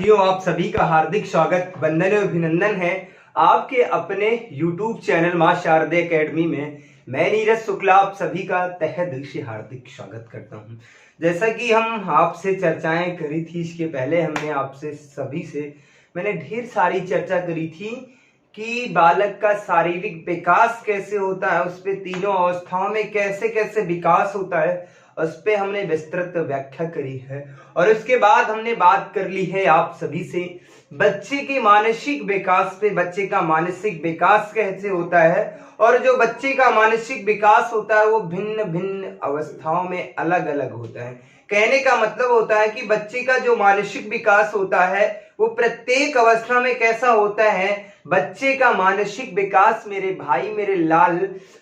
साथियों, आप सभी का हार्दिक स्वागत, वंदन और अभिनंदन है आपके अपने YouTube चैनल मां शारदे एकेडमी में। मैं नीरज शुक्ला आप सभी का तहे दिल से हार्दिक स्वागत करता हूं। जैसा कि हम आपसे चर्चाएं करी थी, इसके पहले हमने आपसे सभी से मैंने ढेर सारी चर्चा करी थी कि बालक का शारीरिक विकास कैसे होता है, उस पे तीनों अवस्थाओं में कैसे कैसे विकास होता है, उस पे हमने विस्तृत व्याख्या करी है। और उसके बाद हमने बात कर ली है आप सभी से बच्चे के मानसिक विकास पे, बच्चे का मानसिक विकास कैसे होता है। और जो बच्चे का मानसिक विकास होता है वो भिन्न भिन्न अवस्थाओं में अलग अलग होता है। कहने का मतलब होता है कि बच्चे का जो मानसिक विकास होता है वो प्रत्येक अवस्था में कैसा होता है। बच्चे का मानसिक विकास मेरे भाई मेरे लाल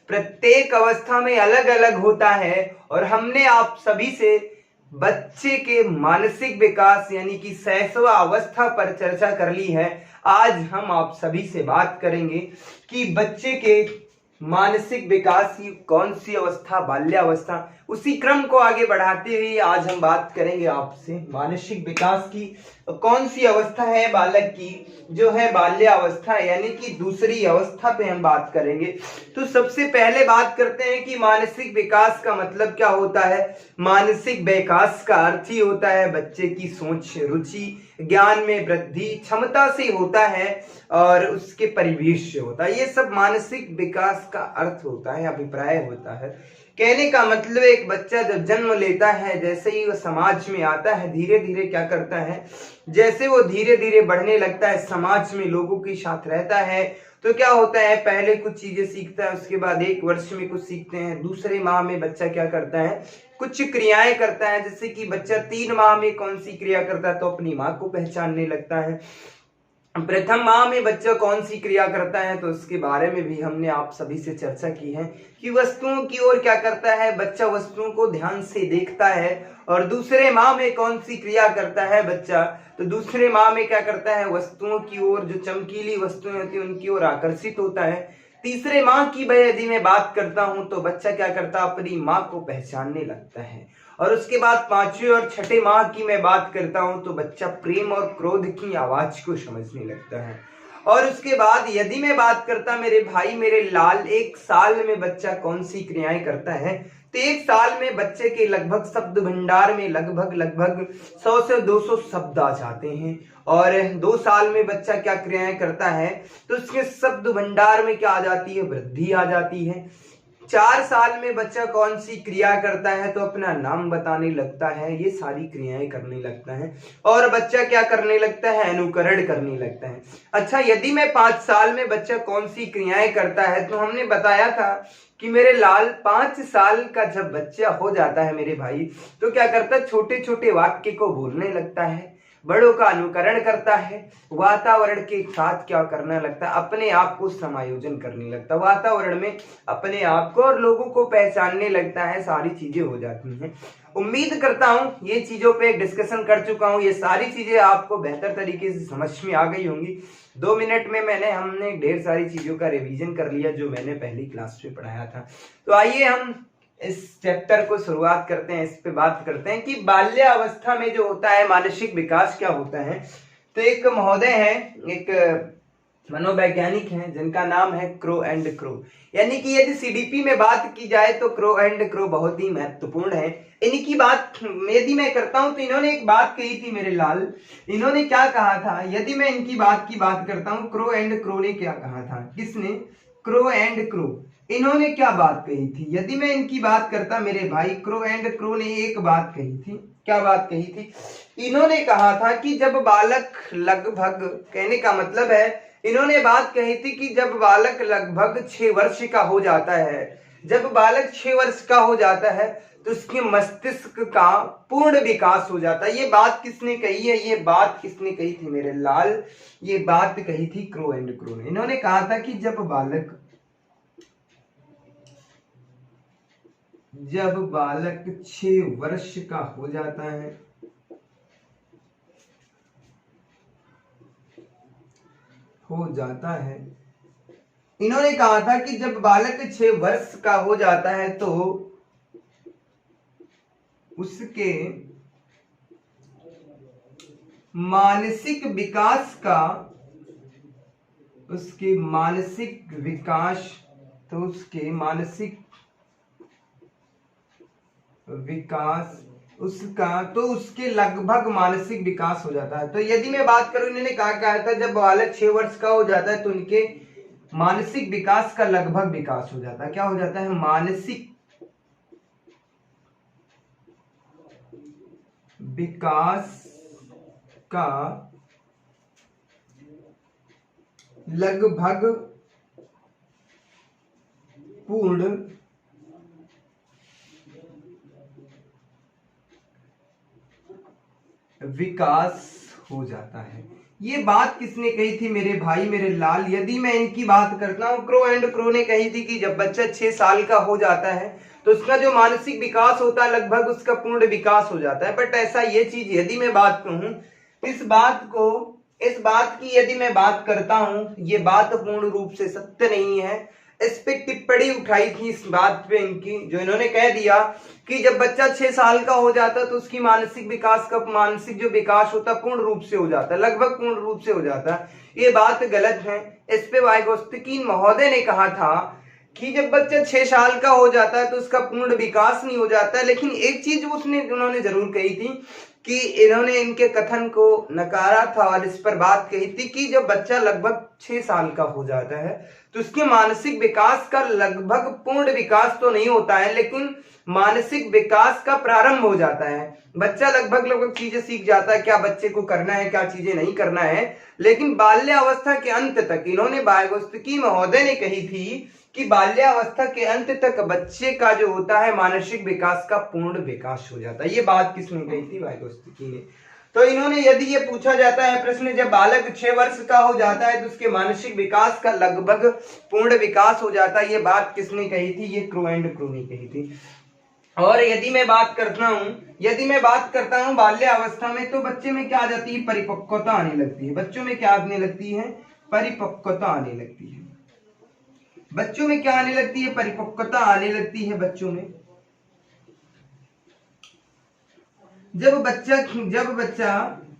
प्रत्येक अवस्था में अलग अलग होता है। और हमने आप सभी से बच्चे के मानसिक विकास यानी कि शैशव अवस्था पर चर्चा कर ली है। आज हम आप सभी से बात करेंगे कि बच्चे के मानसिक विकास की कौन सी अवस्था, बाल्यावस्था। उसी क्रम को आगे बढ़ाते हुए आज हम बात करेंगे आपसे मानसिक विकास की कौन सी अवस्था है बालक की, जो है बाल्यावस्था यानी कि दूसरी अवस्था पे हम बात करेंगे। तो सबसे पहले बात करते हैं कि मानसिक विकास का मतलब क्या होता है। मानसिक विकास का अर्थ ही होता है बच्चे की सोच, रुचि, ज्ञान में वृद्धि, क्षमता से होता है और उसके परिवेश से होता है। ये सब मानसिक विकास का अर्थ होता है, अभिप्राय होता है। कहने का मतलब एक बच्चा जब जन्म लेता है, जैसे ही वो समाज में आता है, धीरे धीरे क्या करता है, जैसे वो धीरे धीरे बढ़ने लगता है, समाज में लोगों के साथ रहता है, तो क्या होता है, पहले कुछ चीजें सीखता है, उसके बाद एक वर्ष में कुछ सीखते हैं, दूसरे माह में बच्चा क्या करता है, कुछ क्रियाएं करता है। जैसे कि बच्चा 3 माह में कौन सी क्रिया करता है, तो अपनी माँ को पहचानने लगता है। प्रथम माह में बच्चा कौन सी क्रिया करता है, तो उसके बारे में भी हमने आप सभी से चर्चा की है कि वस्तुओं की ओर क्या करता है, बच्चा वस्तुओं को ध्यान से देखता है। और दूसरे माह में कौन सी क्रिया करता है बच्चा, तो दूसरे माह में क्या करता है, वस्तुओं की ओर, जो चमकीली वस्तुएं होती है उनकी ओर आकर्षित होता है। तीसरे माह की यदि मैं बात करता हूं तो बच्चा क्या करता है, अपनी माँ को पहचानने लगता है। और उसके बाद 5वें और 6ठे माह की मैं बात करता हूं तो बच्चा प्रेम और क्रोध की आवाज को समझने लगता है। और उसके बाद यदि मैं बात करता मेरे भाई मेरे लाल, 1 साल में बच्चा कौन सी क्रियाएं करता है, तो 1 साल में बच्चे के लगभग शब्द भंडार में लगभग 100 से 200 शब्द आ जाते हैं। और 2 साल में बच्चा क्या क्रियाएं करता है, तो उसके शब्द भंडार में क्या आ जाती है, वृद्धि आ जाती है। 4 साल में बच्चा कौन सी क्रिया करता है, तो अपना नाम बताने लगता है, ये सारी क्रियाएं करने लगता है। और बच्चा क्या करने लगता है, अनुकरण करने लगता है। अच्छा, यदि मैं 5 साल में बच्चा कौन सी क्रियाएं करता है, तो हमने बताया था कि मेरे लाल 5 साल का जब बच्चा हो जाता है मेरे भाई, तो क्या करता है, छोटे छोटे वाक्य को बोलने लगता है, बड़ों का अनुकरण करता है, वातावरण के साथ क्या करने लगता है, अपने आप को समायोजन करने लगता है, वातावरण में अपने आप को और लोगों को पहचानने लगता है, सारी चीजें हो जाती हैं। उम्मीद करता हूं ये चीजों पे डिस्कशन कर चुका हूं, ये सारी चीजें आपको बेहतर तरीके से समझ में आ गई होंगी। 2 मिनट में हमने ढेर सारी चीजों का रिवीजन कर लिया जो मैंने पहली क्लास में पढ़ाया था। तो आइए हम इस चैप्टर को शुरुआत करते हैं, इस पे बात करते हैं कि बाल्यावस्था में जो होता है मानसिक विकास क्या होता है। तो एक महोदय है, एक मनोवैज्ञानिक हैं जिनका नाम है क्रो एंड क्रो। यानी कि यदि सीडीपी में बात की जाए तो क्रो एंड क्रो बहुत ही महत्वपूर्ण है। इनकी बात यदि मैं करता हूं तो इन्होंने एक बात कही थी मेरे लाल, इन्होंने क्या कहा था, यदि मैं इनकी बात करता हूं, क्रो एंड क्रो ने क्या कहा था, किसने, क्रो एंड क्रो, इन्होंने क्या बात कही थी। यदि मैं इनकी बात करता मेरे भाई, क्रो एंड क्रो ने एक बात कही थी, क्या बात कही थी, इन्होंने कहा था कि जब बालक लगभग, कहने का मतलब है इन्होंने बात कही थी कि जब बालक लगभग 6 वर्ष का हो जाता है, जब बालक 6 वर्ष का हो जाता है तो उसके मस्तिष्क का पूर्ण विकास हो जाता है। ये बात किसने कही है, ये बात किसने कही थी मेरे लाल, ये बात कही थी क्रो एंड क्रो ने। इन्होंने कहा था कि जब बालक 6 वर्ष का हो जाता है, इन्होंने कहा था कि जब बालक 6 वर्ष का हो जाता है तो उसके मानसिक विकास का, उसके मानसिक विकास, तो उसके मानसिक विकास उसका, तो उसके लगभग मानसिक विकास हो जाता है। तो यदि मैं बात करूं, इन्होंने कहा था जब बालक 6 वर्ष का हो जाता है तो उनके मानसिक विकास का लगभग विकास हो जाता है। क्या हो जाता है? मानसिक विकास का लगभग पूर्ण विकास हो जाता है। ये बात किसने कही थी? मेरे भाई मेरे लाल। यदि मैं इनकी बात करता हूं, क्रो एंड क्रो ने कही थी कि जब बच्चा 6 साल का हो जाता है तो उसका जो मानसिक विकास होता है लगभग उसका पूर्ण विकास हो जाता है। बट ऐसा ये चीज, यदि मैं बात कहूं इस बात की यदि मैं बात करता हूं, ये बात पूर्ण रूप से सत्य नहीं है। इस पे टिप्पणी उठाई थी इस बात पे इनकी, जो इन्होंने कह दिया कि जब बच्चा 6 साल का हो जाता है तो उसकी मानसिक जो विकास होता है पूर्ण रूप से हो जाता है, लगभग पूर्ण रूप से हो जाता है। ये बात गलत है। इस पे वाइगोत्स्कीन महोदय ने कहा था कि जब बच्चा 6 साल का हो जाता है तो उसका पूर्ण विकास नहीं हो जाता है। लेकिन एक चीज उन्होंने जरूर कही थी कि इन्होंने इनके कथन को नकारा था और इस पर बात कही थी कि जब बच्चा लगभग 6 साल का हो जाता है तो उसके मानसिक विकास का लगभग पूर्ण विकास तो नहीं होता है, लेकिन मानसिक विकास का प्रारंभ हो जाता है। बच्चा लगभग चीजें सीख जाता है, क्या बच्चे को करना है, क्या चीजें नहीं करना है। लेकिन बाल्यावस्था के अंत तक, इन्होंने वाइगोत्स्की महोदय ने कही थी कि बाल्यावस्था के अंत तक बच्चे का जो होता है मानसिक विकास का पूर्ण विकास हो जाता है। ये बात किसने कही थी? वाइगोत्स्की ने। तो इन्होंने, यदि ये पूछा जाता है प्रश्न, जब बालक 6 वर्ष का हो जाता है तो उसके मानसिक विकास का लगभग पूर्ण विकास हो जाता है, ये बात किसने कही थी? ये क्रो एंड क्रो ने कही थी। और यदि मैं बात करता हूं बाल्यावस्था में, तो बच्चे में क्या आ जाती है? परिपक्वता आने लगती है। बच्चों में क्या आने लगती है? परिपक्वता आने लगती है। बच्चों में क्या आने लगती है? परिपक्वता आने लगती है बच्चों में। जब बच्चा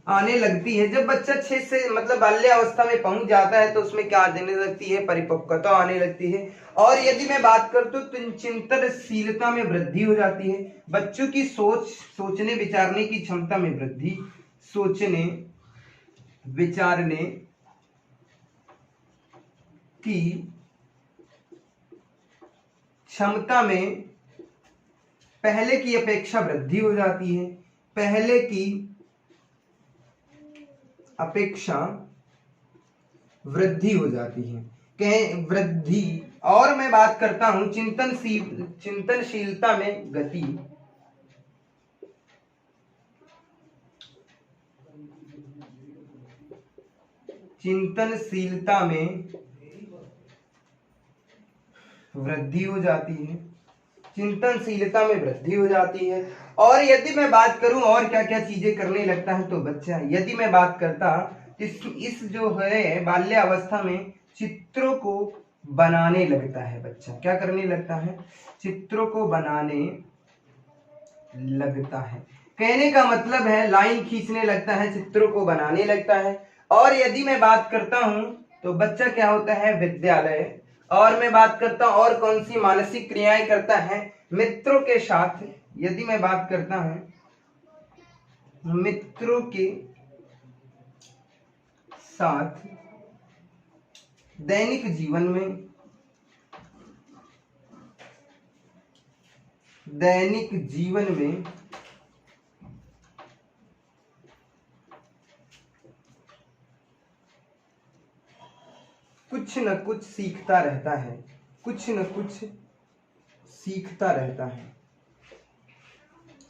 आने लगती है, जब बच्चा 6 से मतलब बाल्यावस्था में पहुंच जाता है तो उसमें क्या आने लगती है? परिपक्वता आने लगती है। और यदि मैं बात करता हूं तो चिंतनशीलता में वृद्धि हो जाती है। बच्चों की सोचने विचारने की क्षमता में वृद्धि, सोचने विचारने की क्षमता में पहले की अपेक्षा वृद्धि हो जाती है। पहले की अपेक्षा वृद्धि हो जाती है, वृद्धि। और मैं बात करता हूं चिंतनशीलता में गति, चिंतनशीलता में वृद्धि हो जाती है, चिंतनशीलता में वृद्धि हो जाती है। और यदि मैं बात करूं और क्या क्या चीजें करने लगता है तो बच्चा, यदि मैं बात करता इस जो है बाल्यावस्था में चित्रों को बनाने लगता है बच्चा। क्या करने लगता है? चित्रों को बनाने लगता है। कहने का मतलब है लाइन खींचने लगता है, चित्रों को बनाने लगता है। और यदि मैं बात करता हूं तो बच्चा क्या होता है? विद्यालय। और मैं बात करता हूं और कौन सी मानसिक क्रियाएं करता है? मित्रों के साथ। यदि मैं बात करता हूं मित्रों के साथ दैनिक जीवन में कुछ न कुछ सीखता रहता है, कुछ न कुछ सीखता रहता है,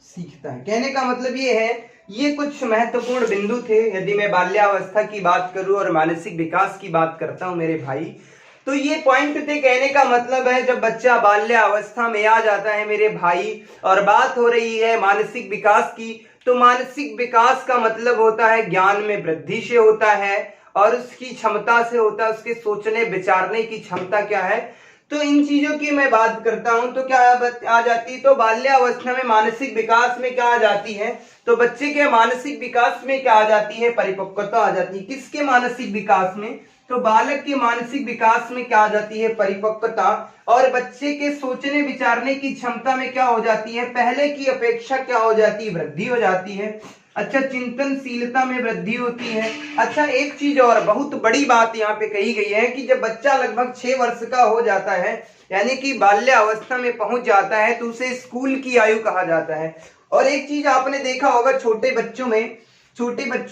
सीखता है। कहने का मतलब ये है, ये कुछ महत्वपूर्ण बिंदु थे। यदि मैं बाल्यावस्था की बात करूं और मानसिक विकास की बात करता हूं मेरे भाई, तो ये पॉइंट थे। कहने का मतलब है जब बच्चा बाल्यावस्था में आ जाता है मेरे भाई, और बात हो रही है मानसिक विकास की, तो मानसिक विकास का मतलब होता है ज्ञान में वृद्धि से होता है और उसकी क्षमता से होता है, उसके सोचने विचारने की क्षमता क्या है? तो इन चीजों की मैं बात करता हूं तो क्या आ जाती है, तो बाल्यावस्था में मानसिक विकास में क्या आ जाती है, तो बच्चे के मानसिक विकास में क्या आ जाती है, परिपक्वता आ जाती है। किसके मानसिक विकास में, तो बालक के मानसिक विकास में क्या आ जाती है, परिपक्वता। और बच्चे के सोचने विचारने की क्षमता में क्या हो जाती है, पहले की अपेक्षा क्या हो जाती है, वृद्धि हो जाती है। अच्छा, चिंतनशीलता में वृद्धि होती है। अच्छा, एक चीज और बहुत बड़ी बात यहाँ पे कही गई है कि जब बच्चा लगभग 6 वर्ष का हो जाता है, यानी कि बाल्यावस्था में पहुंच जाता है, तो उसे स्कूल की आयु कहा जाता है। और एक चीज आपने देखा होगा छोटे बच्चों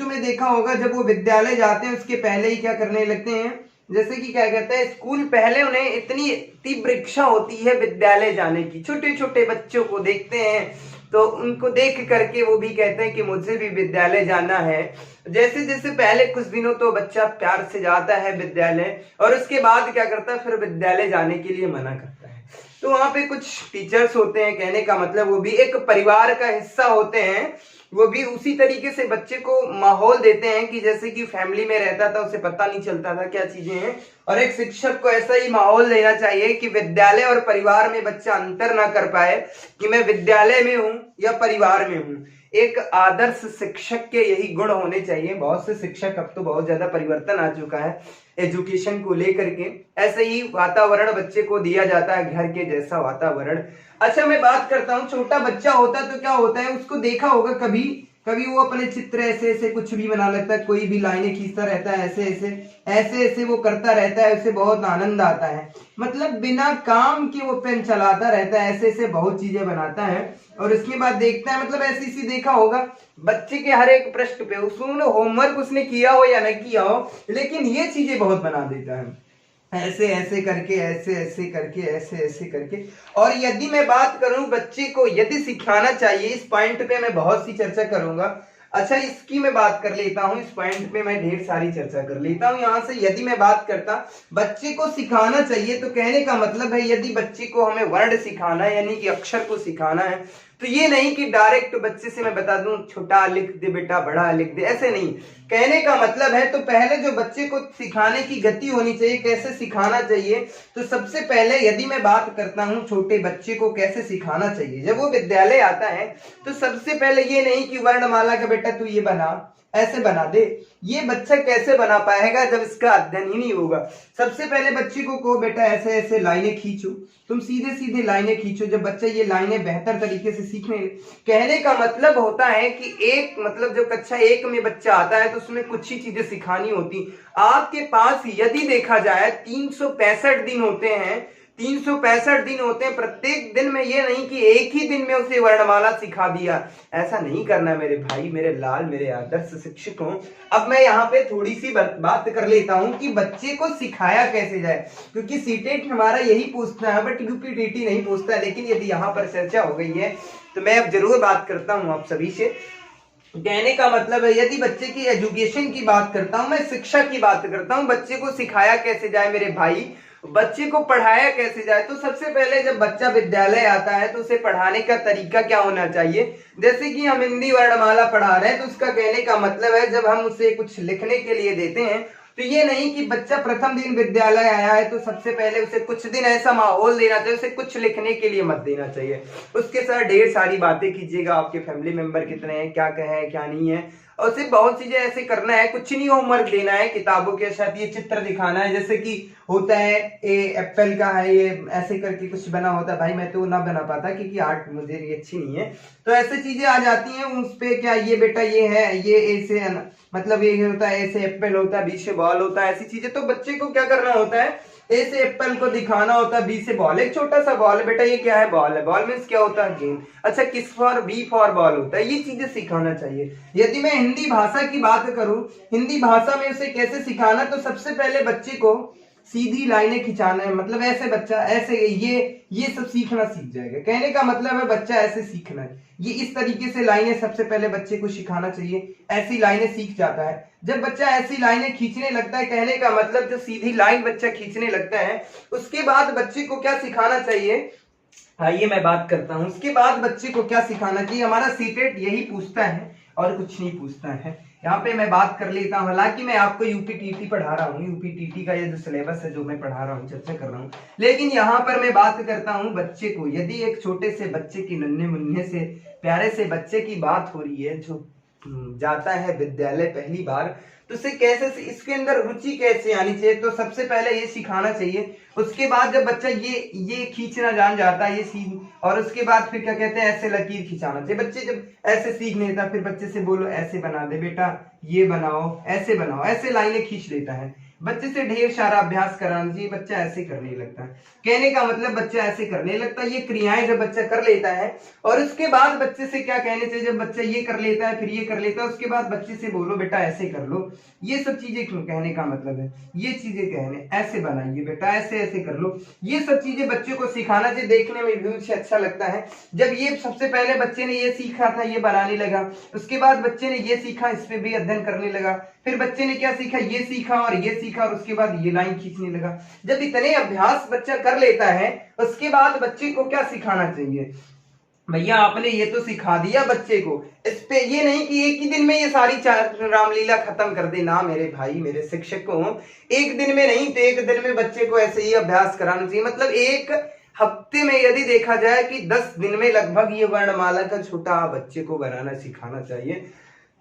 में देखा होगा, जब वो विद्यालय जाते हैं उसके पहले ही क्या करने लगते हैं, जैसे कि क्या कहते हैं, स्कूल पहले उन्हें इतनी तीव्र इच्छा होती है विद्यालय जाने की। छोटे छोटे बच्चों को देखते हैं तो उनको देख करके वो भी कहते हैं कि मुझे भी विद्यालय जाना है। जैसे जैसे पहले कुछ दिनों तो बच्चा प्यार से जाता है विद्यालय, और उसके बाद क्या करता है, फिर विद्यालय जाने के लिए मना करता है। तो वहां पे कुछ टीचर्स होते हैं, कहने का मतलब वो भी एक परिवार का हिस्सा होते हैं, वो भी उसी तरीके से बच्चे को माहौल देते हैं कि जैसे कि फैमिली में रहता था, उसे पता नहीं चलता था क्या चीजें हैं। और एक शिक्षक को ऐसा ही माहौल देना चाहिए कि विद्यालय और परिवार में बच्चा अंतर ना कर पाए कि मैं विद्यालय में हूं या परिवार में हूं। एक आदर्श शिक्षक के यही गुण होने चाहिए। बहुत से शिक्षक, अब तो बहुत ज्यादा परिवर्तन आ चुका है एजुकेशन को लेकर के, ऐसे ही वातावरण बच्चे को दिया जाता है, घर के जैसा वातावरण। अच्छा, मैं बात करता हूँ, छोटा बच्चा होता है तो क्या होता है, उसको देखा होगा कभी कभी वो अपने चित्र ऐसे ऐसे कुछ भी बना लेता है, कोई भी लाइनें खींचता रहता है, ऐसे ऐसे वो करता रहता है, उसे बहुत आनंद आता है। मतलब बिना काम के वो पेन चलाता रहता है, ऐसे ऐसे बहुत चीजें बनाता है। और उसके बाद देखता है, मतलब ऐसी सी देखा होगा बच्चे के हर एक प्रश्न पे उसने होमवर्क उसने किया हो या नहीं किया हो, लेकिन ये चीजें बहुत बना देता है, ऐसे ऐसे करके, ऐसे ऐसे करके, ऐसे ऐसे करके। और यदि मैं बात करूं बच्चे को यदि सिखाना चाहिए, इस पॉइंट पे मैं बहुत सी चर्चा करूंगा। अच्छा, इसकी मैं बात कर लेता हूं, इस पॉइंट पे मैं ढेर सारी चर्चा कर लेता हूं। यहां से यदि मैं बात करता बच्चे को सिखाना चाहिए, तो कहने का मतलब है यदि बच्चे को हमें वर्ड सिखाना है, यानी कि अक्षर को सिखाना है, तो ये नहीं कि डायरेक्ट बच्चे से मैं बता दूं छोटा लिख दे बेटा, बड़ा लिख दे, ऐसे नहीं। कहने का मतलब है, तो पहले जो बच्चे को सिखाने की गति होनी चाहिए, कैसे सिखाना चाहिए, तो सबसे पहले यदि मैं बात करता हूं छोटे बच्चे को कैसे सिखाना चाहिए, जब वो विद्यालय आता है तो सबसे पहले ये नहीं कि वर्णमाला का बेटा तू ये बना, ऐसे बना दे। ये बच्चा कैसे बना पाएगा जब इसका अध्ययन ही नहीं होगा। सबसे पहले बच्चे को कहो बेटा ऐसे ऐसे लाइनें खींचो, तुम सीधे सीधे लाइनें खींचो। जब बच्चा ये लाइनें बेहतर तरीके से सीखने, कहने का मतलब होता है कि एक मतलब जो कक्षा 1 में बच्चा आता है तो उसमें कुछ ही चीजें सिखानी होती। आपके पास यदि देखा जाए 365 दिन होते हैं, 365 दिन होते हैं, प्रत्येक दिन में ये नहीं कि एक ही दिन में उसे वर्णमाला सिखा दिया, ऐसा नहीं करना मेरे भाई, मेरे लाल, मेरे आदर्श शिक्षक हो। अब मैं यहाँ पे थोड़ी सी बात कर लेता हूँ कि बच्चे को सिखाया कैसे जाए, क्योंकि सीटेट हमारा यही पूछता है, बट यूपीटीटी नहीं पूछता है। लेकिन यदि यहाँ पर चर्चा हो गई है तो मैं अब जरूर बात करता हूँ आप सभी से। कहने का मतलब है, यदि बच्चे की एजुकेशन की बात करता हूं, मैं शिक्षा की बात करता हूं, बच्चे को सिखाया कैसे जाए मेरे भाई, बच्चे को पढ़ाया कैसे जाए, तो सबसे पहले जब बच्चा विद्यालय आता है तो उसे पढ़ाने का तरीका क्या होना चाहिए। जैसे कि हम हिंदी वर्णमाला पढ़ा रहे हैं, तो उसका कहने का मतलब है जब हम उसे कुछ लिखने के लिए देते हैं तो ये नहीं कि बच्चा प्रथम दिन विद्यालय आया है तो सबसे पहले उसे कुछ दिन ऐसा माहौल देना चाहिए, उसे कुछ लिखने के लिए मत देना चाहिए। उसके साथ ढेर सारी बातें कीजिएगा, आपके फैमिली मेंबर कितने हैं, क्या कहे क्या नहीं है, और उसे बहुत चीजें ऐसे करना है। कुछ नहीं होमवर्क देना है, किताबों के साथ ये चित्र दिखाना है, जैसे कि होता है ये एप्पल का है, ये ऐसे करके कुछ बना होता है। भाई मैं तो ना बना पाता क्योंकि आर्ट मुझे अच्छी नहीं है, तो ऐसे चीजें आ जाती हैं उस पे, क्या ये बेटा ये है, ये ऐसे है ना, मतलब ये होता है, ऐसे एप्पल होता है, बी से बॉल होता है, ऐसी चीजें। तो बच्चे को क्या करना होता है, ए से एप्पल को दिखाना होता है, बी से बॉल, एक छोटा सा बॉल है बेटा, ये क्या है, बॉल है, बॉल मीन्स क्या होता है, गेंद। अच्छा, किस फॉर, बी फॉर बॉल होता है, ये चीजें सिखाना चाहिए। यदि मैं हिंदी भाषा की बात करूं, हिंदी भाषा में उसे कैसे सिखाना, तो सबसे पहले बच्चे को सीधी लाइनें खिंचाना है, मतलब ऐसे बच्चा ऐसे ये सब सीखना सीख जाएगा। कहने का मतलब है बच्चा ऐसे सीखना है, ये इस तरीके से लाइनें सबसे पहले बच्चे को सिखाना चाहिए, ऐसी लाइनें सीख जाता है। जब बच्चा ऐसी लाइनें खींचने लगता है, कहने का मतलब जब सीधी लाइन बच्चा खींचने लगता है, उसके बाद बच्चे को क्या सिखाना चाहिए, आइए मैं बात करता हूं। उसके बाद बच्चे को क्या सिखाना चाहिए, हमारा सीटेट यही पूछता है और कुछ नहीं पूछता है। यहाँ पे मैं बात कर लेता हूँ। हालांकि मैं आपको यूपीटीटी पढ़ा रहा हूँ, यूपीटीटी का ये जो सिलेबस है जो मैं पढ़ा रहा हूँ, चर्चा कर रहा हूँ, लेकिन यहाँ पर मैं बात करता हूँ बच्चे को। यदि एक छोटे से बच्चे की, नन्हे मुन्ने से प्यारे से बच्चे की बात हो रही है जो जाता है विद्यालय पहली बार, तो उसे कैसे, इसके अंदर रुचि कैसे आनी चाहिए, तो सबसे पहले ये सिखाना चाहिए। उसके बाद जब बच्चा ये खींचना जान जाता है, ये सीन, और उसके बाद फिर क्या कहते हैं, ऐसे लकीर खिंचाना चाहिए। बच्चे जब ऐसे सीख लेता, फिर बच्चे से बोलो ऐसे बना दे बेटा, ये बनाओ, ऐसे बनाओ, ऐसे लाइनें खींच लेता है। बच्चे से ढेर सारा अभ्यास कराना चाहिए, बच्चा ऐसे करने लगता है। कहने का मतलब बच्चा ऐसे करने लगता है। ये क्रियाएं जब बच्चा कर लेता है, और उसके बाद बच्चे से क्या कहने चाहिए, जब बच्चा ये कर लेता है, फिर ये कर लेता है, उसके बाद बच्चे से बोलो बेटा ऐसे कर लो। ये सब चीजें क्यों कहने का मतलब है, ये चीजें कहने, ऐसे बनाइए बेटा, ऐसे ऐसे कर लो। ये सब चीजें बच्चे को सिखाना चाहिए। देखने में भी अच्छा लगता है जब ये सबसे पहले बच्चे ने ये सीखा था, ये बनाने लगा, उसके बाद बच्चे ने ये सीखा, इस पे भी अध्ययन करने लगा, फिर बच्चे ने क्या सीखा, ये सीखा और ये सीखा, और उसके बाद ये लाइन खींचने लगा। जब इतने अभ्यास बच्चा कर लेता है, उसके बाद बच्चे को क्या सिखाना चाहिए, भैया आपने ये तो सिखा दिया बच्चे को, इस पे ये नहीं कि एक ही दिन में ये सारी रामलीला खत्म कर दे ना मेरे भाई, मेरे शिक्षक को एक दिन में नहीं तो एक दिन में बच्चे को ऐसे ही अभ्यास कराना चाहिए। मतलब एक हफ्ते में यदि देखा जाए कि 10 दिन में लगभग ये वर्णमाला का छोटा बच्चे को बनाना सिखाना चाहिए।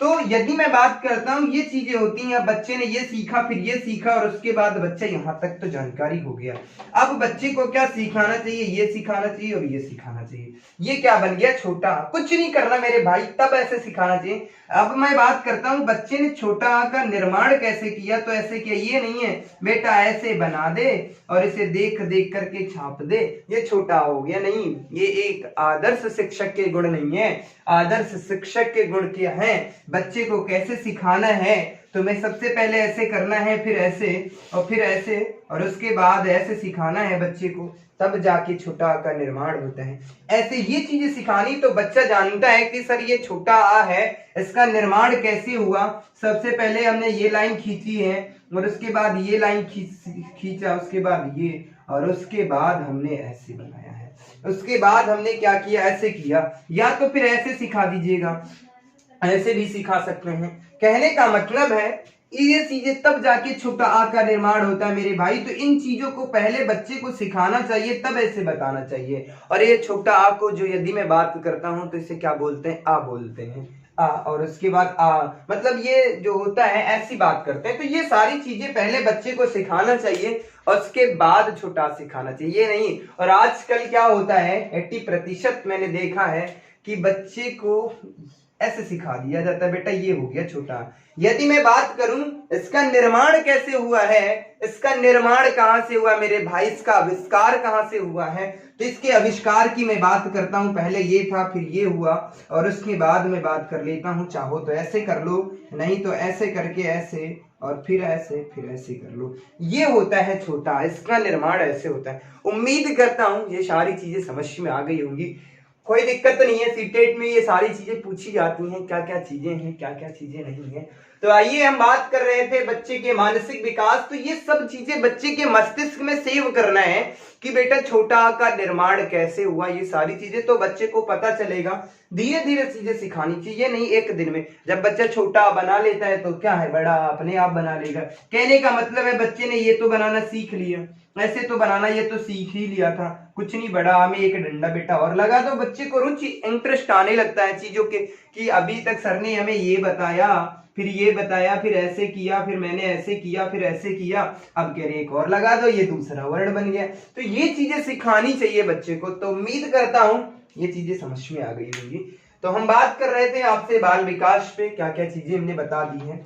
तो यदि मैं बात करता हूं, ये चीजें होती हैं, बच्चे ने ये सीखा, फिर ये सीखा, और उसके बाद बच्चा यहां तक तो जानकारी हो गया। अब बच्चे को क्या सिखाना चाहिए, ये सिखाना चाहिए और ये सिखाना चाहिए। ये क्या बन गया, छोटा। कुछ नहीं करना मेरे भाई, तब ऐसे सिखाना चाहिए। अब मैं बात करता हूं बच्चे ने छोटा आ का निर्माण कैसे किया, तो ऐसे किया। ये नहीं है बेटा ऐसे बना दे और इसे देख देख करके छाप दे, ये छोटा हो गया, नहीं। ये एक आदर्श शिक्षक के गुण नहीं है। आदर्श शिक्षक के गुण क्या है, बच्चे को कैसे सिखाना है, तो मैं सबसे पहले ऐसे करना है, फिर ऐसे, और फिर ऐसे, और उसके बाद ऐसे सिखाना है बच्चे को, तब जाके छोटा आ का निर्माण होता है। ऐसे ये चीजें सिखानी तो बच्चा जानता है कि सर ये छोटा आ है, इसका निर्माण कैसे हुआ। सबसे पहले हमने ये लाइन खींची है, और उसके बाद ये लाइन खींचा, उसके बाद ये, और उसके बाद हमने ऐसे बनाया है। उसके बाद हमने क्या किया, ऐसे किया। या तो फिर ऐसे सिखा दीजिएगा, ऐसे भी सिखा सकते हैं। कहने का मतलब है ये चीजें तब जाके छोटा आ का निर्माण होता है मेरे भाई। तो इन चीजों को पहले बच्चे को सिखाना चाहिए, तब ऐसे बताना चाहिए। और ये छोटा आ को जो यदि मैं बात करता हूं तो इसे क्या बोलते हैं, आ बोलते हैं, आ। और उसके बाद आ, मतलब ये जो होता है ऐसी बात करते हैं। तो ये सारी चीजें पहले बच्चे को सिखाना चाहिए और उसके बाद छोटा सिखाना चाहिए, ये नहीं। और आजकल क्या होता है, 80% मैंने देखा है कि बच्चे को ऐसे सिखा दिया जाता है, बेटा ये हो गया छोटा। यदि मैं बात करूं इसका निर्माण कैसे हुआ है, इसका निर्माण कहां से हुआ मेरे भाई, इसका आविष्कार कहां से हुआ है, तो इसके आविष्कार की मैं बात करता हूं। पहले ये था, फिर ये हुआ, और उसके बाद मैं बात कर लेता हूं। चाहो तो ऐसे कर लो, नहीं तो ऐसे करके ऐसे, और फिर ऐसे, फिर ऐसे कर लो। ये होता है छोटा, इसका निर्माण ऐसे होता है। उम्मीद करता हूं ये सारी चीजें समझ में आ गई होंगी। कोई दिक्कत तो नहीं है, सीटेट में ये सारी चीजें पूछी जाती हैं, क्या क्या चीजें हैं, क्या क्या चीजें नहीं है। तो आइए, हम बात कर रहे थे बच्चे के मानसिक विकास। तो ये सब चीजें बच्चे के मस्तिष्क में सेव करना है कि बेटा छोटा का निर्माण कैसे हुआ। ये सारी चीजें तो बच्चे को पता चलेगा, धीरे धीरे चीजें सिखानी चाहिए, नहीं एक दिन में। जब बच्चा छोटा बना लेता है तो क्या है, बड़ा अपने आप बना लेगा। कहने का मतलब है बच्चे ने ये तो बनाना सीख लिया, ऐसे तो बनाना ये तो सीख ही लिया था, कुछ नहीं बड़ा। हमें एक डंडा बेटा और लगा दो, बच्चे को रुचि, इंटरेस्ट आने लगता है चीजों के, कि अभी तक सर ने हमें ये बताया, फिर ये बताया, फिर ऐसे किया, फिर मैंने ऐसे किया, फिर ऐसे किया, अब कह रहे एक और लगा दो, ये दूसरा वर्ड बन गया। तो ये चीजें सिखानी चाहिए बच्चे को। तो उम्मीद करता हूं ये चीजें समझ में आ गई होंगी। तो हम बात कर रहे थे आपसे बाल विकास पे, क्या क्या चीजें हमने बता दी हैं,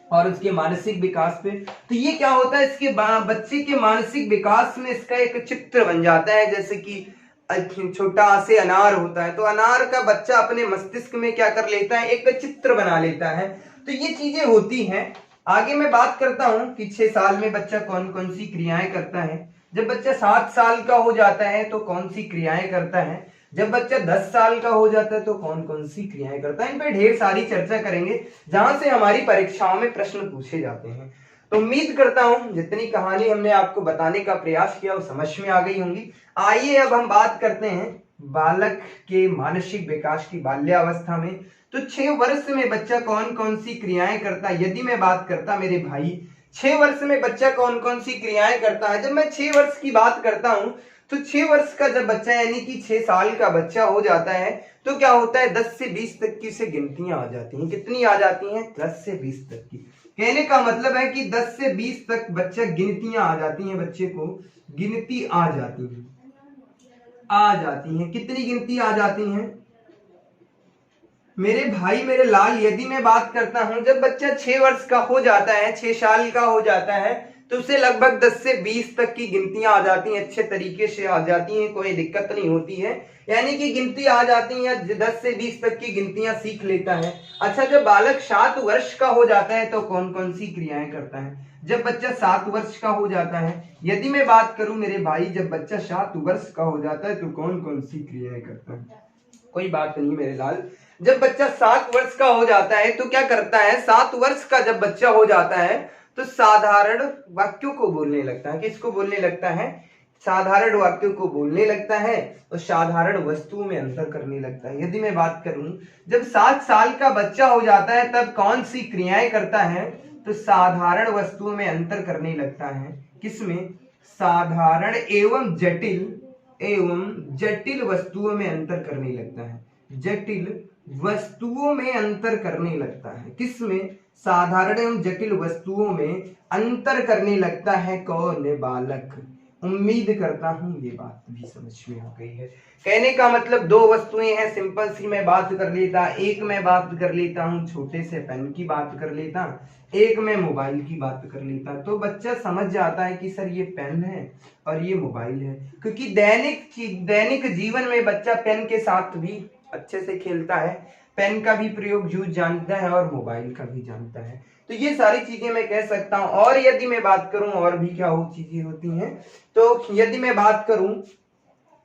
और उसके मानसिक विकास पे। तो ये क्या होता है, इसके बच्चे के मानसिक विकास में इसका एक चित्र बन जाता है। जैसे कि छोटा से अनार होता है, तो अनार का बच्चा अपने मस्तिष्क में क्या कर लेता है, एक चित्र बना लेता है। तो ये चीजें होती हैं। आगे मैं बात करता हूं कि 6 साल में बच्चा कौन कौन सी क्रियाएं करता है। जब बच्चा 7 साल का हो जाता है तो कौन सी क्रियाएं करता है। जब बच्चा 10 साल का हो जाता है तो कौन कौन सी क्रियाएं करता है। इन पे ढेर सारी चर्चा करेंगे, जहां से हमारी परीक्षाओं में प्रश्न पूछे जाते हैं। तो उम्मीद करता हूं जितनी कहानी हमने आपको बताने का प्रयास किया वो समझ में आ गई होंगी। आइए अब हम बात करते हैं बालक के मानसिक विकास की बाल्यावस्था में। तो 6 वर्ष में बच्चा कौन कौन सी क्रियाएं करता है, यदि मैं बात करता मेरे भाई 6 वर्ष में बच्चा कौन कौन सी क्रियाएं करता है। जब मैं 6 वर्ष की बात करता हूं तो 6 वर्ष का जब बच्चा यानी कि 6 साल का बच्चा हो जाता है तो क्या होता है 10 से 20 तक की से गिनतियां आ जाती हैं। कितनी आ जाती हैं? 10 से 20 तक की। कहने का मतलब है कि 10 से 20 तक बच्चा गिनतियां आ जाती हैं, बच्चे को गिनती आ जाती हैं। कितनी गिनती आ जाती हैं मेरे भाई मेरे लाल? यदि मैं बात करता हूं जब बच्चा 6 वर्ष का हो जाता है, 6 साल का हो जाता है तो उसे लगभग 10 से 20 तक की गिनतियां आ जाती हैं, अच्छे तरीके से आ जाती हैं, कोई दिक्कत नहीं होती है, यानी कि गिनती आ जाती है, 10 से 20 तक की गिनतियां सीख लेता है। अच्छा, जब बालक 7 वर्ष का हो जाता है तो कौन कौन सी क्रियाएं करता है? जब बच्चा 7 वर्ष का हो जाता है, यदि मैं बात करूं मेरे भाई, जब बच्चा 7 वर्ष का हो जाता है तो कौन कौन सी क्रियाएं करता है? कोई बात नहीं मेरे लाल। जब बच्चा 7 वर्ष का हो जाता है तो क्या करता है? 7 वर्ष का जब बच्चा हो जाता है तो साधारण वाक्यों को बोलने लगता है। किसको बोलने लगता है? साधारण वाक्यों को बोलने लगता है और साधारण वस्तुओं में अंतर करने लगता है। यदि मैं बात करूं जब 7 साल का बच्चा हो जाता है तब कौन सी क्रियाएं करता है? तो साधारण वस्तुओं में अंतर करने लगता है। किसमें? साधारण एवं जटिल वस्तुओं में अंतर करने लगता है। जटिल वस्तुओं में अंतर करने लगता है। किसमें? साधारण एवं जटिल वस्तुओं में अंतर करने लगता है। कौन? बालक। उम्मीद करता हूं ये बात भी समझ में आ गई है। कहने का मतलब 2 वस्तुएं हैं, सिंपल सी मैं बात कर लेता, एक मैं बात कर लेता हूं छोटे से पेन की बात कर लेता, एक मैं मोबाइल की बात कर लेता, तो बच्चा समझ जाता है कि सर ये पेन है और ये मोबाइल है, क्योंकि दैनिक जीवन में बच्चा पेन के साथ भी अच्छे से खेलता है, पेन का भी प्रयोग यूज जानता है और मोबाइल का भी जानता है। तो ये सारी चीजें मैं कह सकता हूं। और यदि मैं बात करूं और भी क्या हो चीजें होती हैं, तो यदि मैं बात करूं,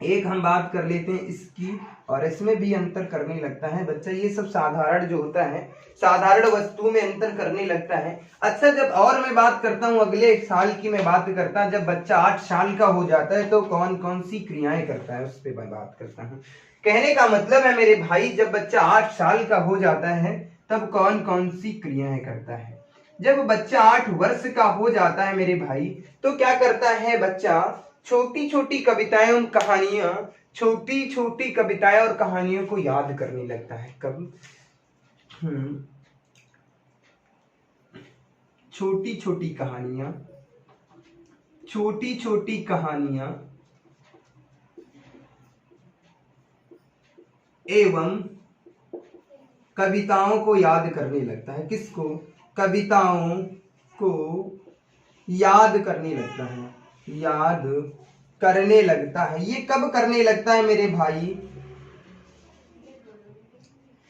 एक हम बात कर लेते हैं इसकी, और इसमें भी अंतर करने लगता है बच्चा। ये सब साधारण जो होता है, साधारण वस्तुओं में अंतर करने लगता है। अच्छा, जब और मैं बात करता हूं अगले 1 साल की मैं बात करता, जब बच्चा 8 साल का हो जाता है तो कौन कौन सी क्रियाएं करता है उस पर मैं बात करता हूँ। कहने का मतलब है मेरे भाई, जब बच्चा 8 साल का हो जाता है तब कौन कौन सी क्रियाएं करता है। जब बच्चा 8 वर्ष का हो जाता है मेरे भाई तो क्या करता है बच्चा? छोटी छोटी कविताएं और कहानियां, छोटी छोटी कविताएं और कहानियों को याद करने लगता है। कब? छोटी छोटी कहानियां एवं कविताओं को याद करने लगता है। किसको? कविताओं को याद करने लगता है, याद करने लगता है। ये कब करने लगता है मेरे भाई?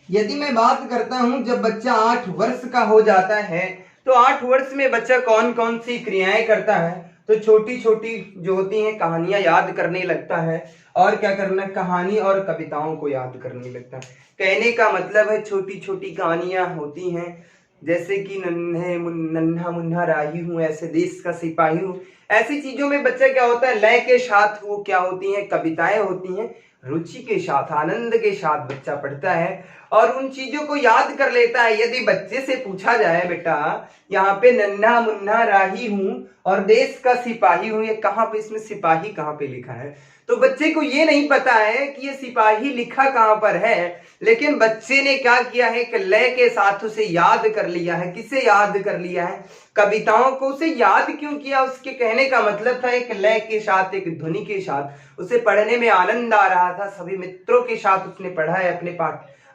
यदि मैं बात करता हूं जब बच्चा 8 वर्ष का हो जाता है तो 8 वर्ष में बच्चा कौन कौन सी क्रियाएं करता है? तो छोटी छोटी जो होती हैं कहानियां याद करने लगता है, और क्या करना? कहानी और कविताओं को याद करने लगता है। कहने का मतलब है छोटी छोटी कहानियां होती हैं, जैसे कि नन्हा मुन्ना राही हूं, ऐसे देश का सिपाही हूं, ऐसी चीजों में बच्चा क्या होता है? लय के साथ वो क्या होती हैं? कविताएं होती हैं, रुचि के साथ, आनंद के साथ बच्चा पढ़ता है और उन चीजों को याद कर लेता है। यदि बच्चे से पूछा जाए, बेटा यहाँ पे नन्हा मुन्ना राही हूं और देश का सिपाही हूं, ये कहाँ पे, इसमें सिपाही कहाँ पे लिखा है? तो बच्चे को ये नहीं पता है कि ये सिपाही लिखा कहां पर है, लेकिन बच्चे ने क्या किया है कि लय के साथ उसे याद कर लिया है। किसे याद कर लिया है? कविताओं को। उसे याद क्यों किया? उसके कहने का मतलब था एक लय के साथ, एक ध्वनि के साथ उसे पढ़ने में आनंद आ रहा था। सभी मित्रों के साथ उसने पढ़ा है,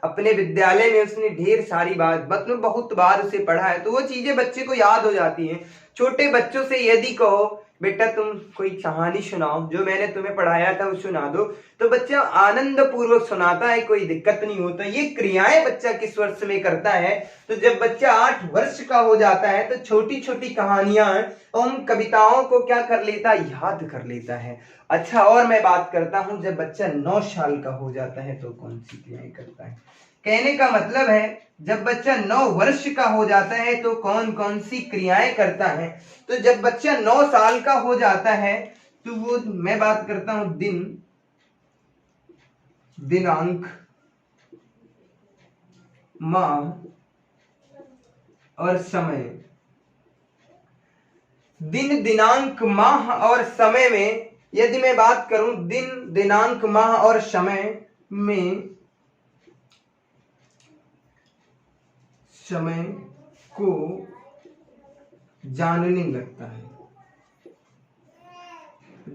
अपने विद्यालय में उसने ढेर सारी बार, मतलब बहुत बार उसे पढ़ा है, तो वो चीजें बच्चे को याद हो जाती हैं। छोटे बच्चों से यदि कहो बेटा तुम कोई कहानी सुनाओ, जो मैंने तुम्हें पढ़ाया था वो सुना दो, तो बच्चा आनंद पूर्वक सुनाता है, कोई दिक्कत नहीं होता। ये क्रियाएं बच्चा किस वर्ष में करता है? तो जब बच्चा 8 वर्ष का हो जाता है तो छोटी छोटी कहानियां और कविताओं को क्या कर लेता है? याद कर लेता है। अच्छा, और मैं बात करता हूं जब बच्चा 9 साल का हो जाता है तो कौन सी क्रियाएं करता है। कहने का मतलब है जब बच्चा 9 वर्ष का हो जाता है तो कौन कौन सी क्रियाएं करता है। तो जब बच्चा 9 साल का हो जाता है तो वो, मैं बात करता हूं दिन दिनांक, माह और समय। दिन, दिनांक, माह और समय में यदि मैं बात करूं, दिन, दिनांक, माह और समय में, समय को जानने लगता है,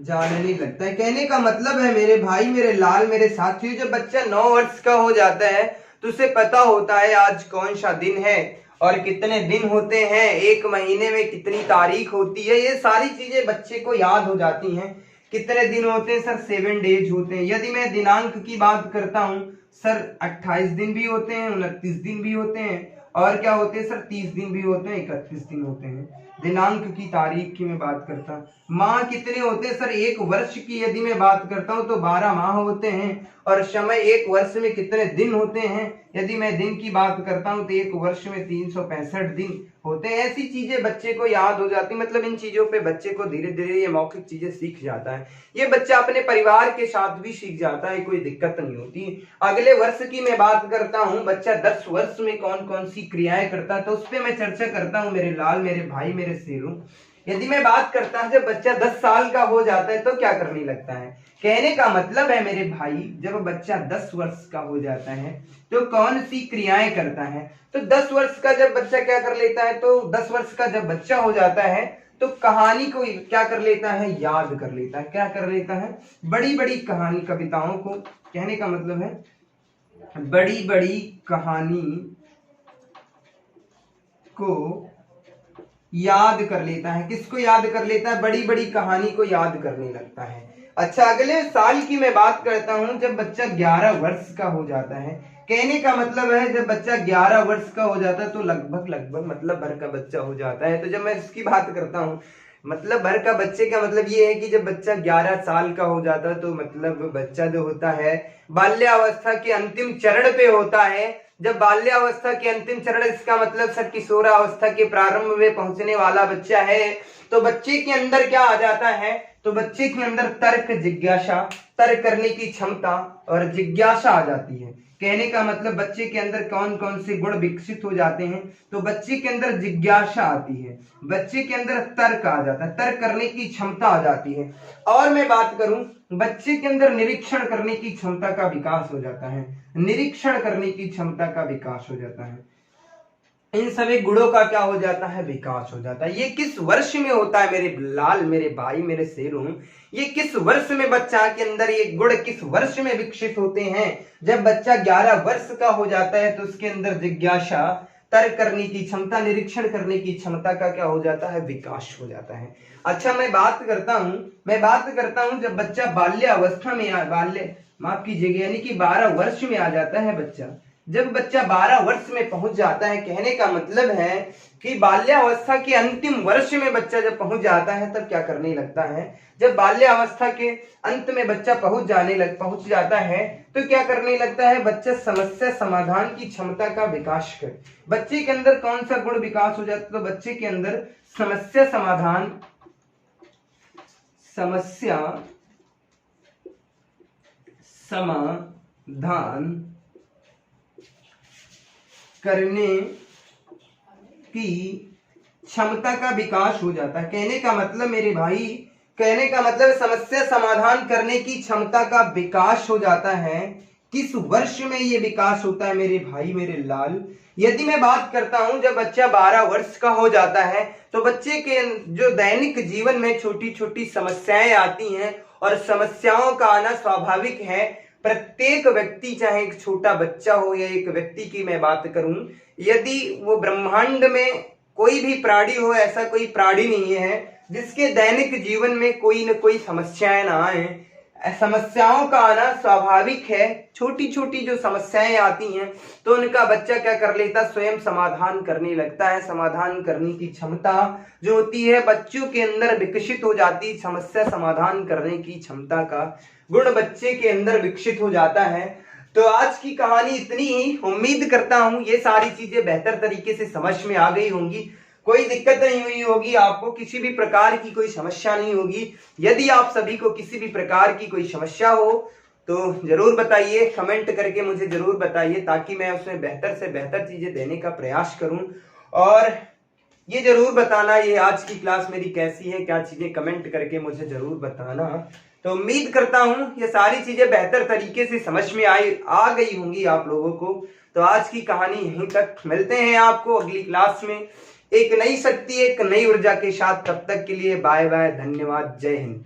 जानने लगता है। कहने का मतलब है मेरे भाई, मेरे लाल, मेरे साथियों, जब बच्चा 9 वर्ष का हो जाता है तो उसे पता होता है आज कौन सा दिन है और कितने दिन होते हैं, एक महीने में कितनी तारीख होती है, ये सारी चीजें बच्चे को याद हो जाती हैं। कितने दिन होते हैं सर? 7 डेज होते हैं। यदि मैं दिनांक की बात करता हूं सर, 28 दिन भी होते हैं, 29 दिन भी होते हैं, और क्या होते हैं सर? 30 दिन भी होते हैं, 31 दिन होते हैं। दिनांक की, तारीख की मैं बात करता हूँ। माह कितने होते हैं सर? एक वर्ष की यदि मैं बात करता हूँ तो 12 माह होते हैं। और समय, एक वर्ष में कितने दिन होते हैं? यदि मैं दिन की बात करता हूँ तो एक वर्ष में 365 दिन होते हैं। ऐसी चीजें बच्चे को याद हो जाती, मतलब इन चीजों पे बच्चे को धीरे धीरे ये मौखिक चीजें सीख जाता है। ये बच्चा अपने परिवार के साथ भी सीख जाता है, कोई दिक्कत नहीं होती। अगले वर्ष की मैं बात करता हूँ, बच्चा 10 वर्ष में कौन कौन सी क्रियाएं करता है, तो उस पर मैं चर्चा करता हूँ मेरे लाल, मेरे भाई, मेरे शेरों। यदि मैं बात करता हूं, जब बच्चा 10 साल का हो जाता है तो क्या करने लगता है? कहने का मतलब है मेरे भाई, जब बच्चा 10 वर्ष का हो जाता है तो कौन सी क्रियाएं करता है? तो 10 वर्ष का जब बच्चा क्या कर लेता है, तो 10 वर्ष का जब बच्चा हो जाता है तो कहानी को क्या कर लेता है? याद कर लेता है। क्या कर लेता है? बड़ी बड़ी कहानी, कविताओं को, कहने का मतलब है बड़ी बड़ी कहानी को याद कर लेता है। किसको याद कर लेता है? बड़ी बड़ी कहानी को याद करने लगता है। अच्छा, अगले साल की मैं बात करता हूं, जब बच्चा 11 वर्ष का हो जाता है। कहने का मतलब है जब बच्चा 11 वर्ष का हो जाता है तो लगभग लगभग मतलब भर का बच्चा हो जाता है। तो जब मैं इसकी बात करता हूं, मतलब भर का बच्चे का मतलब ये है कि जब बच्चा 11 साल का हो जाता है तो मतलब बच्चा जो होता है बाल्यावस्था के अंतिम चरण पे होता है। जब बाल्यावस्था के अंतिम चरण, इसका मतलब सर किशोरावस्था के प्रारंभ में पहुंचने वाला बच्चा है, तो बच्चे के अंदर क्या आ जाता है? तो बच्चे के अंदर तर्क, जिज्ञासा, तर्क करने की क्षमता और जिज्ञासा आ जाती है। कहने का मतलब बच्चे के अंदर कौन कौन से गुण विकसित हो जाते हैं? तो बच्चे के अंदर जिज्ञासा आती है, बच्चे के अंदर तर्क आ जाता है, तर्क करने की क्षमता आ जाती है। और मैं बात करूं, बच्चे के अंदर निरीक्षण करने की क्षमता का विकास हो जाता है, निरीक्षण करने की क्षमता का विकास हो जाता है। इन सभी गुणों का क्या हो जाता है? विकास हो जाता है। ये किस वर्ष में होता है मेरे लाल, मेरे भाई, मेरे शेरों? ये किस वर्ष में बच्चा के अंदर ये गुण किस वर्ष में विकसित होते हैं? जब बच्चा 11 वर्ष का हो जाता है तो उसके अंदर जिज्ञासा, तर्क करने की क्षमता, निरीक्षण करने की क्षमता का क्या हो जाता है? विकास हो जाता है। अच्छा, मैं बात करता हूं जब बच्चा बाल्यावस्था में, माफ कीजिएगा, यानी कि 12 वर्ष में आ जाता है बच्चा। जब बच्चा 12 वर्ष में पहुंच जाता है, कहने का मतलब है कि बाल्यावस्था के अंतिम वर्ष में बच्चा जब पहुंच जाता है तब क्या करने लगता है? जब बाल्यावस्था के अंत में बच्चा पहुंच जाता है तो क्या करने लगता है? बच्चा समस्या समाधान की क्षमता का विकास कर, बच्चे के अंदर कौन सा गुण विकास हो जाता है? तो बच्चे के अंदर समस्या समाधान करने की क्षमता का विकास हो जाता है। कहने का मतलब मेरे भाई, कहने का मतलब समस्या समाधान करने की क्षमता का विकास हो जाता है। किस वर्ष में ये विकास होता है मेरे भाई, मेरे लाल? यदि मैं बात करता हूं, जब बच्चा 12 वर्ष का हो जाता है तो बच्चे के जो दैनिक जीवन में छोटी छोटी समस्याएं आती हैं, और समस्याओं का आना स्वाभाविक है। प्रत्येक व्यक्ति, चाहे एक छोटा बच्चा हो या एक व्यक्ति की मैं बात करूं, यदि वो ब्रह्मांड में कोई भी प्राणी हो, ऐसा कोई प्राणी नहीं है जिसके दैनिक जीवन में कोई न कोई समस्याएं ना आए। समस्याओं का आना स्वाभाविक है। छोटी छोटी जो समस्याएं आती हैं तो उनका बच्चा क्या कर लेता? स्वयं समाधान करने लगता है। समाधान करने की क्षमता जो होती है बच्चों के अंदर विकसित हो जाती, समस्या समाधान करने की क्षमता का गुण बच्चे के अंदर विकसित हो जाता है। तो आज की कहानी इतनी ही। उम्मीद करता हूं ये सारी चीजें बेहतर तरीके से समझ में आ गई होंगी, कोई दिक्कत नहीं हुई होगी, आपको किसी भी प्रकार की कोई समस्या नहीं होगी। यदि आप सभी को किसी भी प्रकार की कोई समस्या हो तो जरूर बताइए, कमेंट करके मुझे जरूर बताइए ताकि मैं उसमें बेहतर से बेहतर चीजें देने का प्रयास करूं। और ये जरूर बताना ये आज की क्लास मेरी कैसी है, क्या चीजें कमेंट करके मुझे जरूर बताना। तो उम्मीद करता हूं ये सारी चीजें बेहतर तरीके से समझ में आ गई होंगी आप लोगों को। तो आज की कहानी यहीं तक, मिलते हैं आपको अगली क्लास में एक नई शक्ति, एक नई ऊर्जा के साथ। तब तक के लिए बाय बाय, धन्यवाद, जय हिंद।